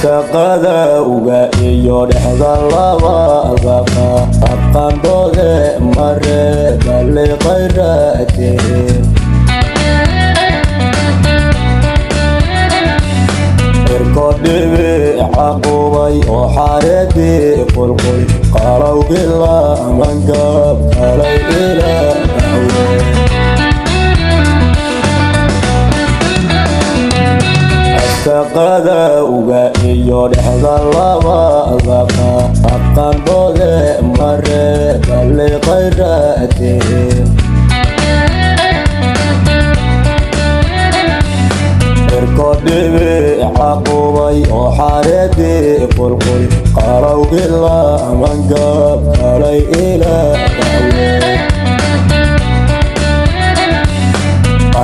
shaqada uga iyo dhexda labadaba aqaandooda mare bale khayraadeen irkodhibi caqubay oo xaareedii qulqul qalowgila mangab kalay ilaa shaqada uga iyo dhexda labadaba aqaandooda mare bale khayraadeen irkodhibi caqubay oo xaareedii qulqul qalowgila mangab kalay ilaa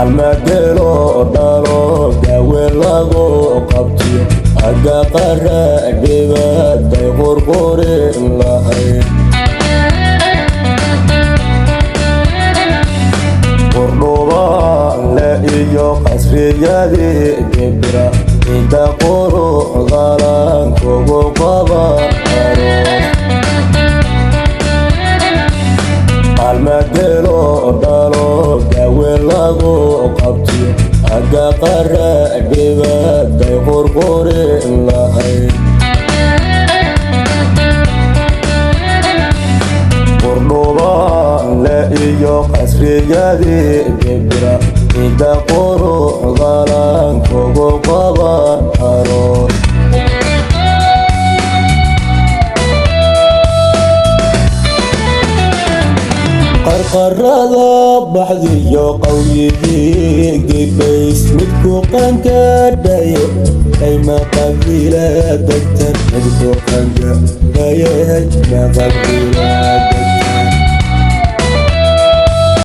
almagelo dhalo gawe lagu qabtiyo aga qara dhibaatay qurqurin lahayn qurdhuba le iyo qasriyadii dibra inta quruxdalan kugu qaban almagelo dhalo gawe lagu qabtiyo aga qara dhibaatay qurqurin lahayn qurdhuba le iyo qasriyadii dibra inta quruxdalan kugu qaban aroos qarqarada baxdiyo qawiyihii gibays midku qankadhaye ayma qabila degtan midku qankadhaye ma qabila